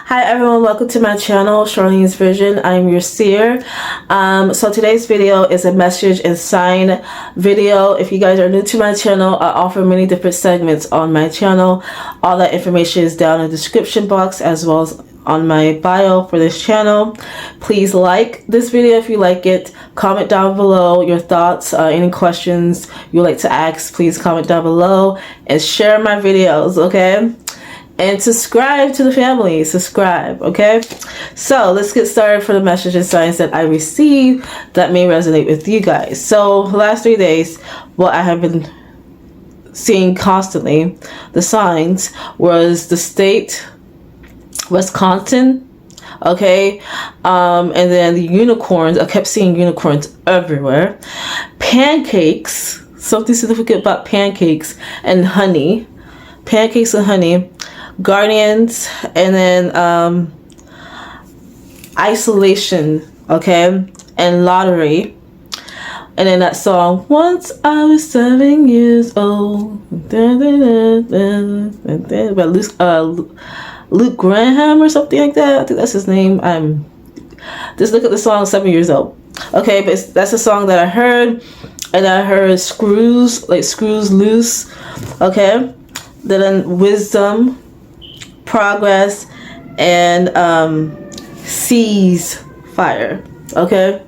Hi everyone, welcome to my channel, Charlene's Vision. I'm your seer. So today's video is a message and sign video. If you guys are new to my channel, I offer many different segments on my channel. All that information is down in the description box as well as on my bio for this channel. Please like this video if you like it. Comment down below your thoughts, any questions you'd like to ask, please comment down below and share my videos, okay? And subscribe to the family, subscribe, okay? So let's get started for the message and signs that I received that may resonate with you guys. So the last 3 days, what I have been seeing constantly, the signs, was the state, Wisconsin, okay? And then the unicorns, I kept seeing unicorns everywhere. Pancakes, something significant about pancakes and honey. Pancakes and honey. Guardians, and then isolation, okay, and lottery, and then that song, once I was 7 years old, by Luke Graham or something like that. I think that's his name. Just look at the song, 7 years old, okay? But that's a song that I heard, and I heard screws, like screws loose, okay? Then wisdom, progress, and cease fire, okay?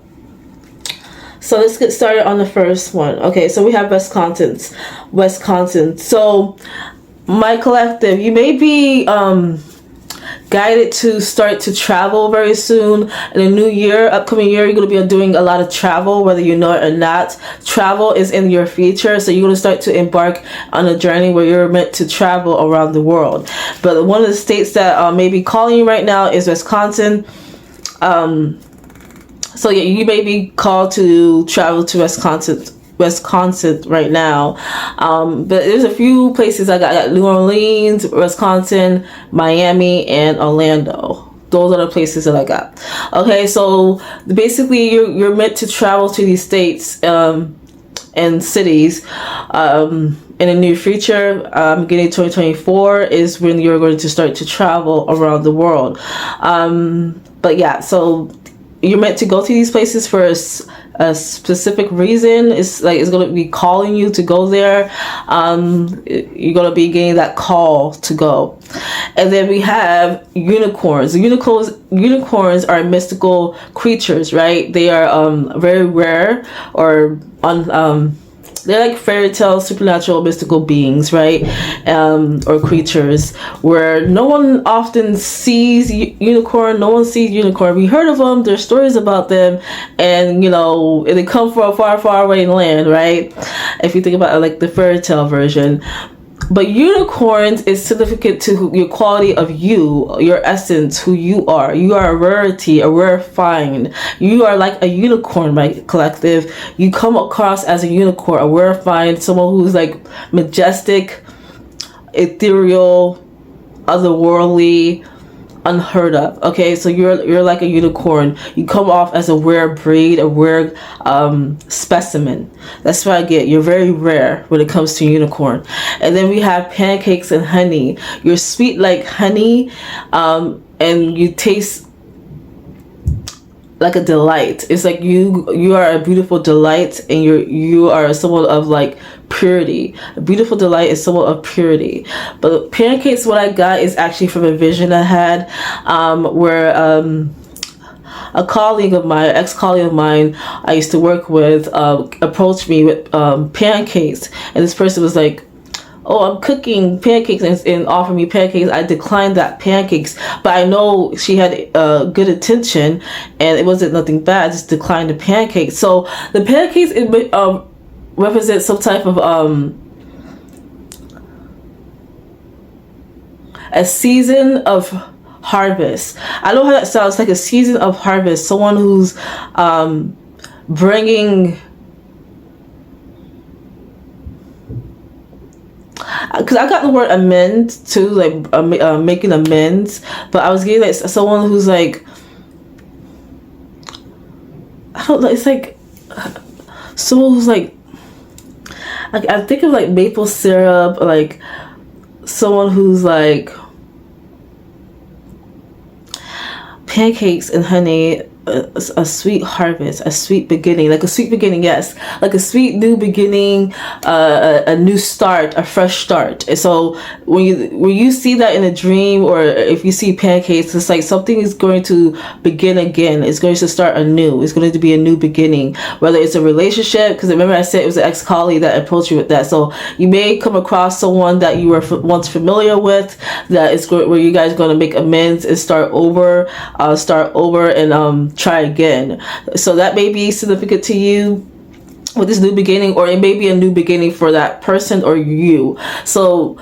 So let's get started on the first one. Okay, so we have Wisconsin. So my collective, you may be guided to start to travel very soon in the new year, upcoming year. You're going to be doing a lot of travel, whether you know it or not. Travel is in your future, so you're going to start to embark on a journey where you're meant to travel around the world. But one of the states that may be calling you right now is Wisconsin. So yeah, you may be called to travel to Wisconsin right now, but there's a few places I got New Orleans, Wisconsin, Miami, and Orlando. Those are the places that I got. Okay, so basically you're meant to travel to these states and cities in the near future. Beginning 2024 is when you're going to start to travel around the world. But yeah, so you're meant to go to these places for a specific reason. It's going to be calling you to go there. You're going to be getting that call to go. And then we have unicorns. Unicorns are mystical creatures, right? They are very rare, or they're like fairy tale, supernatural, mystical beings, right? Or creatures where no one often sees unicorn. No one sees unicorn. We heard of them. There's stories about them, and you know, they come from a far, far away land, right? If you think about it, like the fairy tale version. But unicorns is significant to your quality of you, your essence, who you are. You are a rarity, a rare find. You are like a unicorn, my collective. You come across as a unicorn, a rare find, someone who's like majestic, ethereal, otherworldly, unheard of. Okay, so you're like a unicorn. You come off as a rare breed, a rare specimen. That's what I get. You're very rare when it comes to unicorn. And then we have pancakes and honey. You're sweet like honey, and you taste like a delight. It's like you are a beautiful delight, and you are someone of like purity. A beautiful delight is someone of purity. But pancakes, what I got is actually from a vision I had, where a colleague of mine, ex-colleague of mine I used to work with, approached me with pancakes, and this person was like, oh, I'm cooking pancakes, and offered me pancakes. I declined that pancakes, but I know she had good intention, and it wasn't nothing bad. I just declined the pancakes. So the pancakes represent some type of a season of harvest. I know how that sounds, like a season of harvest. Someone who's bringing, because I got the word amend too, like making amends, but I was getting like someone who's like, I don't know, it's like someone who's like I think of like maple syrup, like someone who's like pancakes and honey, a sweet harvest, a sweet beginning, like a sweet beginning, yes, like a sweet new beginning, a new start, a fresh start. And so when you see that in a dream, or if you see pancakes, it's like something is going to begin again. It's going to start anew. It's going to be a new beginning, whether it's a relationship, because remember I said it was an ex-colleague that approached you with that. So you may come across someone that you were once familiar with, that is where you guys are going to make amends and start over and try again. So that may be significant to you with this new beginning, or it may be a new beginning for that person or you. So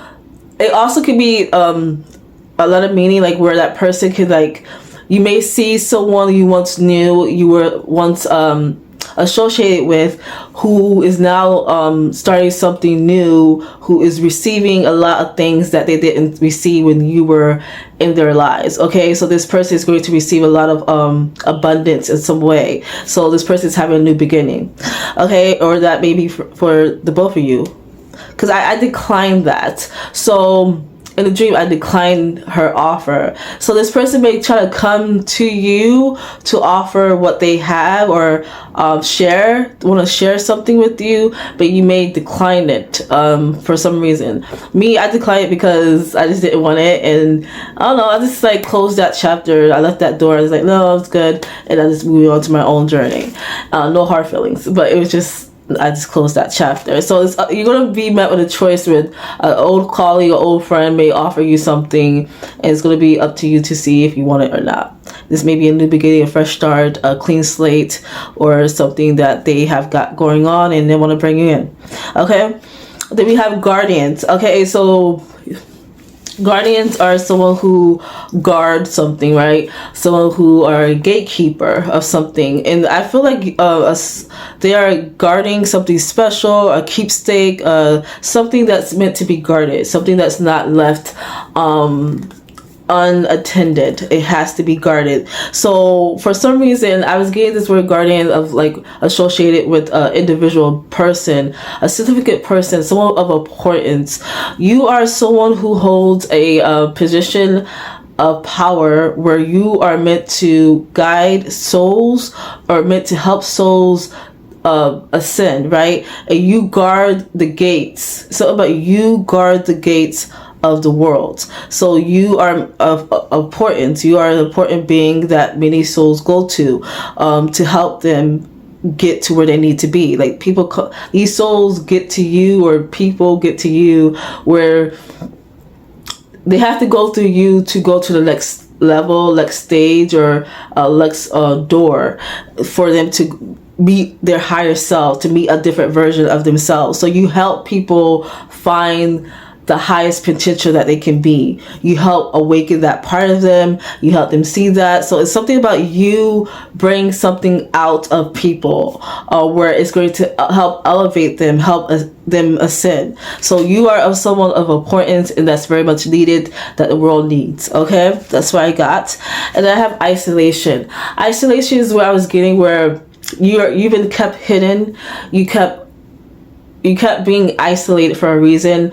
it also could be a lot of meaning, like where that person could, like, you may see someone you once knew, you were once associated with, who is now starting something new, who is receiving a lot of things that they didn't receive when you were in their lives. Okay, so this person is going to receive a lot of abundance in some way. So this person is having a new beginning. Okay, or that may be for the both of you, because I declined that. So in the dream, I declined her offer. So this person may try to come to you to offer what they have, or want to share something with you, but you may decline it for some reason. Me, I declined it because I just didn't want it, and I don't know, I just like closed that chapter. I left that door. I was like, no, it's good, and I just moved on to my own journey. No hard feelings, but it was just, I just closed that chapter. So you're going to be met with a choice with an old colleague or old friend may offer you something, and it's going to be up to you to see if you want it or not. This may be a new beginning, a fresh start, a clean slate, or something that they have got going on and they want to bring you in. Okay, then we have guardians. Okay, so guardians are someone who guard something, right? Someone who are a gatekeeper of something, and I feel like they are guarding something special, a keepsake, something that's meant to be guarded, something that's not left unattended. It has to be guarded. So for some reason, I was getting this word guardian of like associated with an individual person, a significant person, someone of importance. You are someone who holds a position of power where you are meant to guide souls, or meant to help souls ascend, right? And you guard the gates. So about you guard the gates of the world. So you are of importance. You are an important being that many souls go to help them get to where they need to be. Like these souls get to you, or people get to you where they have to go through you to go to the next level, next stage, or next door, for them to meet their higher self, to meet a different version of themselves. So you help people find the highest potential that they can be. You help awaken that part of them. You help them see that. So it's something about you bring something out of people where it's going to help elevate them, help them ascend. So you are of someone of importance, and that's very much needed, that the world needs. Okay, that's what I got. And then I have isolation. Isolation is where I was getting, where you've been kept hidden. You kept being isolated for a reason.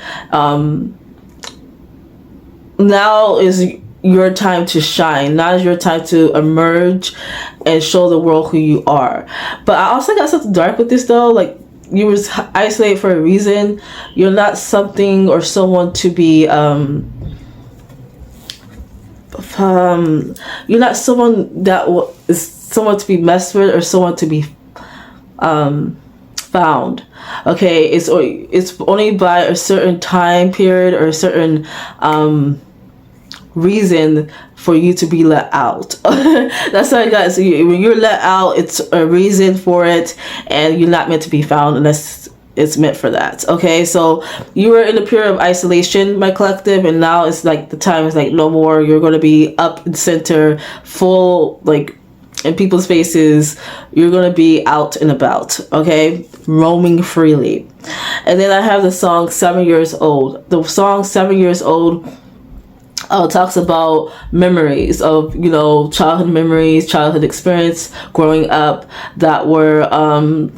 Now is your time to shine. Now is your time to emerge and show the world who you are. But I also got something dark with this though. Like, you was isolated for a reason. You're not something or someone to be you're not someone that is someone to be messed with, or someone to be found. Okay, it's only by a certain time period or a certain reason for you to be let out. That's how I got. So when you're let out, it's a reason for it, and you're not meant to be found unless it's meant for that. Okay, so you were in a period of isolation, my collective, and now it's like the time is like no more. You're going to be up in center, full, like in people's faces. You're going to be out and about, okay, roaming freely. And then I have the song 7 Years Old. The song 7 Years Old talks about memories of, you know, childhood memories, childhood experience growing up that were,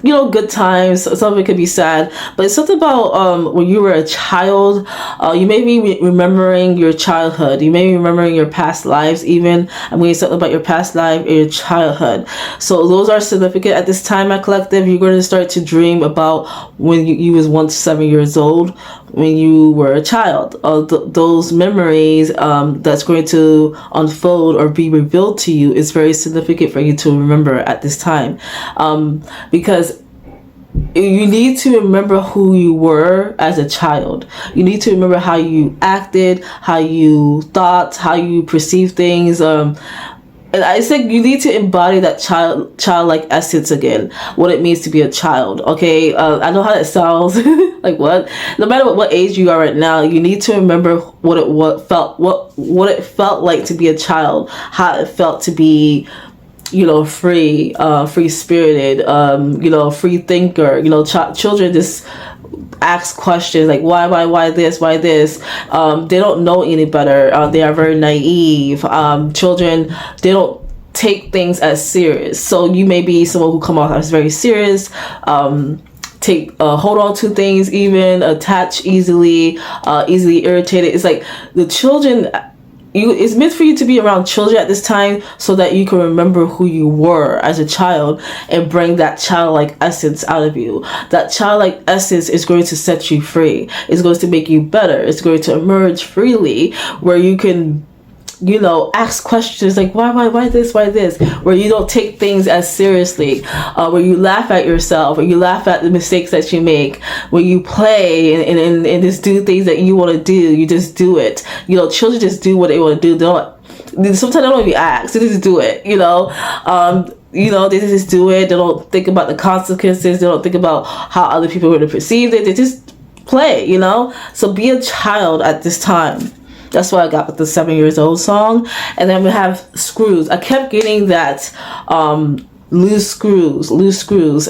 you know, good times. Some of it could be sad, but it's something about when you were a child. You may be remembering your childhood. You may be remembering your past lives even. I'm going to say something about your past life and your childhood. So those are significant at this time, my collective. You're going to start to dream about when you was once 7 years old, when you were a child. Those memories that's going to unfold or be revealed to you is very significant for you to remember at this time, because you need to remember who you were as a child. You need to remember how you acted, how you thought, how you perceived things. And I think you need to embody that childlike essence again, what it means to be a child. Okay, I know how that sounds. Like what? No matter what age you are right now, you need to remember what it felt like to be a child, how it felt to be, you know, free spirited, you know, free thinker. You know, children just ask questions like why this, they don't know any better. They are very naive. Children, they don't take things as serious. So you may be someone who come off as very serious, hold on to things, even attach easily irritated. It's like the children, it's meant for you to be around children at this time so that you can remember who you were as a child and bring that childlike essence out of you. That childlike essence is going to set you free. It's going to make you better. It's going to emerge freely, where you can, you know, ask questions like why this, where you don't take things as seriously, where you laugh at yourself, or you laugh at the mistakes that you make, where you play and just do things that you want to do. You just do it. You know, children just do what they want to do. Sometimes they don't even ask, they just do it, you know. You know, they just do it. They don't think about the consequences. They don't think about how other people are going to perceive it. They just play, you know. So be a child at this time. That's what I got with the 7 years old song. And then we have screws. I kept getting that loose screws,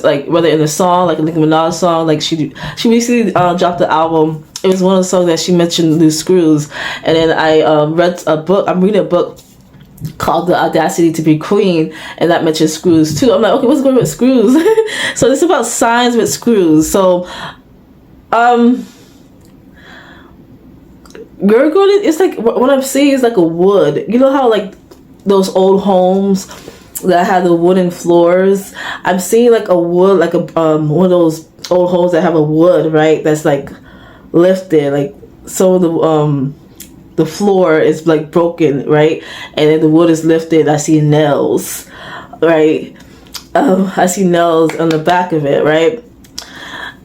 like whether in the song, like a Nicki Minaj song, like she recently dropped the album. It was one of the songs that she mentioned loose screws. And then I read a book. I'm reading a book called The Audacity to Be Queen, and that mentions screws too. I'm like, okay, what's going on with screws? So it's about signs with screws. So you're going to, it's like, what I'm seeing is like a wood. You know how like those old homes that have the wooden floors? I'm seeing like a wood, like a one of those old homes that have a wood, right? That's like lifted, like so the floor is like broken, right? And then the wood is lifted. I see nails, right? I see nails on the back of it, right?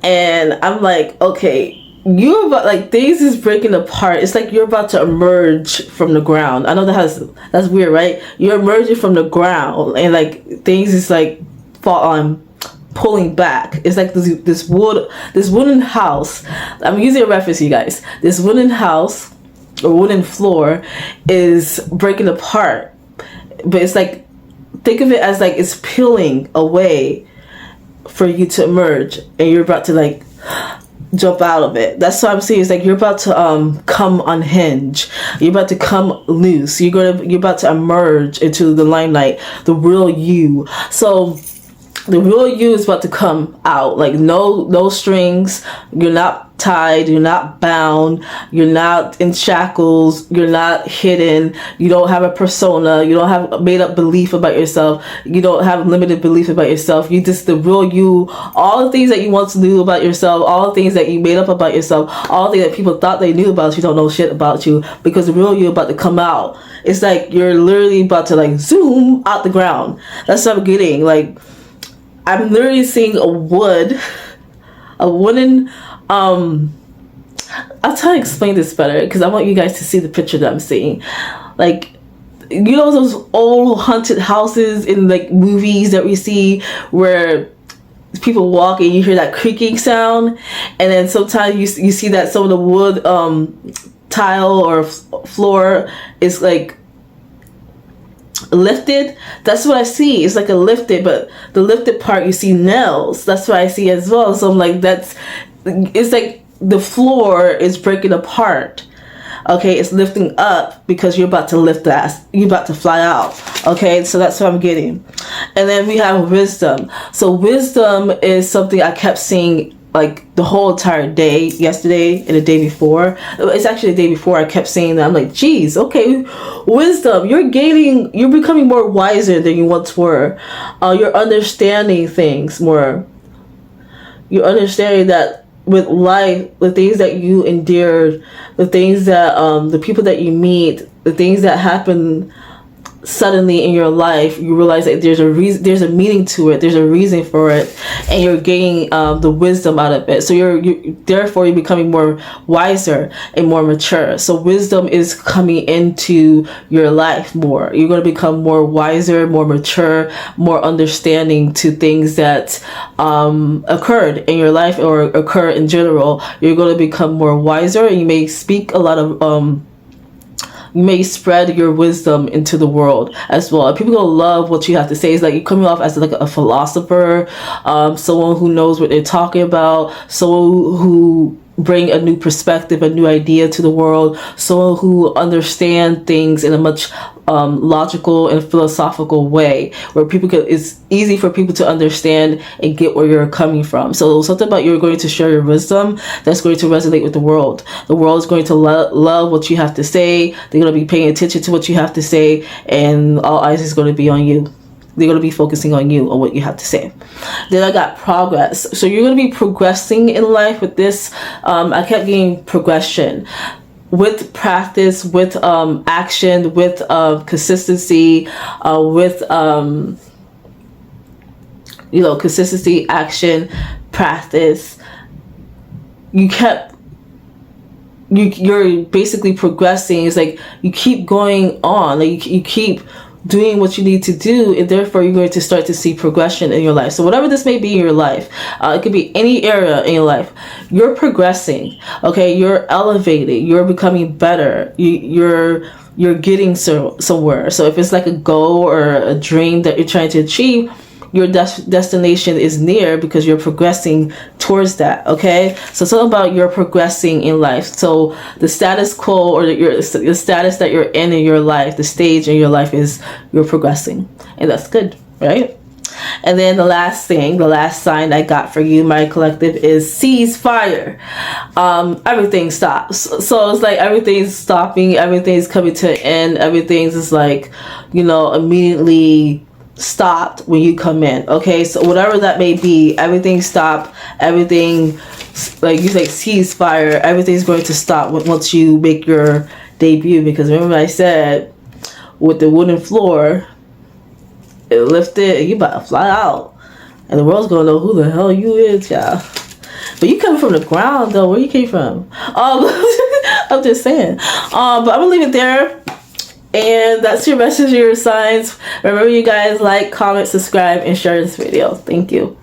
And I'm like, okay, you're about, like, things is breaking apart. It's like you're about to emerge from the ground. I know that's weird, right? You're emerging from the ground, and like things is like pulling back. It's like this wooden house. I'm using a reference, you guys. This wooden house or wooden floor is breaking apart, but it's like, think of it as like it's peeling away for you to emerge, and you're about to like jump out of it. That's what I'm saying. It's like you're about to come unhinged. You're about to come loose. You're about to emerge into the limelight, the real you. So the real you is about to come out. Like no strings. You're not tied. You're not bound. You're not in shackles. You're not hidden. You don't have a persona. You don't have a made up belief about yourself. You don't have limited belief about yourself. You just the real you. All the things that you once knew about yourself. All the things that you made up about yourself. All the things that people thought they knew about you don't know shit about you, because the real you about to come out. It's like you're literally about to like zoom out the ground. That's what I'm getting. Like, I'm literally seeing a wooden, I'll try to explain this better because I want you guys to see the picture that I'm seeing. Like, you know those old haunted houses in like movies that we see where people walk and you hear that creaking sound, and then sometimes you see that some of the wood tile or floor is like lifted. That's what I see. It's like a lifted, but the lifted part you see nails. That's what I see as well. So I'm like, it's like the floor is breaking apart, Okay, it's lifting up because you're about to lift that. You're about to fly out. Okay, so that's what I'm getting. And then we have wisdom. So wisdom is something I kept seeing like the whole entire day, yesterday and the day before. It's actually the day before I kept saying that. I'm like, geez, okay, wisdom. You're becoming more wiser than you once were. You're understanding things more. You're understanding that with life, the things that you endured, the things that, the people that you meet, the things that happen suddenly in your life, you realize that there's a reason, there's a meaning to it, there's a reason for it, and you're gaining the wisdom out of it. So therefore you're becoming more wiser and more mature. So wisdom is coming into your life more. You're going to become more wiser, more mature, more understanding to things that occurred in your life or occur in general. You're going to become more wiser, and you may speak a lot of you may spread your wisdom into the world as well. People gonna love what you have to say. It's like you're coming off as like a philosopher, someone who knows what they're talking about, someone who bring a new perspective, a new idea to the world, someone who understand things in a much logical and philosophical way, where it's easy for people to understand and get where you're coming from. So something about you're going to share your wisdom that's going to resonate with the world. The world is going to love what you have to say. They're going to be paying attention to what you have to say, and all eyes is going to be on you. They're going to be focusing on you, on what you have to say. Then I got progress. So you're going to be progressing in life with this. I kept getting progression with practice, with action, with consistency, with consistency, action, practice. You're basically progressing. It's like you keep going on. Like you keep doing what you need to do, and therefore you're going to start to see progression in your life. So whatever this may be in your life, it could be any area in your life, you're progressing. Okay, you're elevating, you're becoming better, you're getting somewhere. So if it's like a goal or a dream that you're trying to achieve, your destination is near because you're progressing towards that. Okay, so it's all about you're progressing in life. So the status quo, or the status that you're in your life, the stage in your life, is you're progressing, and that's good, right? And then the last sign I got for you, my collective, is ceasefire. Everything stops. So it's like everything's stopping, everything's coming to an end, everything's just like, immediately stopped when you come in. Okay, so whatever that may be, everything stopped. Everything, like you say, ceasefire. Everything's going to stop once you make your debut, because remember I said with the wooden floor, it lifted and you about to fly out, and the world's gonna know who the hell you is, y'all. But you coming from the ground though. Where you came from? I'm just saying. But I'm gonna leave it there. And that's your message, your signs. Remember, you guys, like, comment, subscribe, and share this video. Thank you.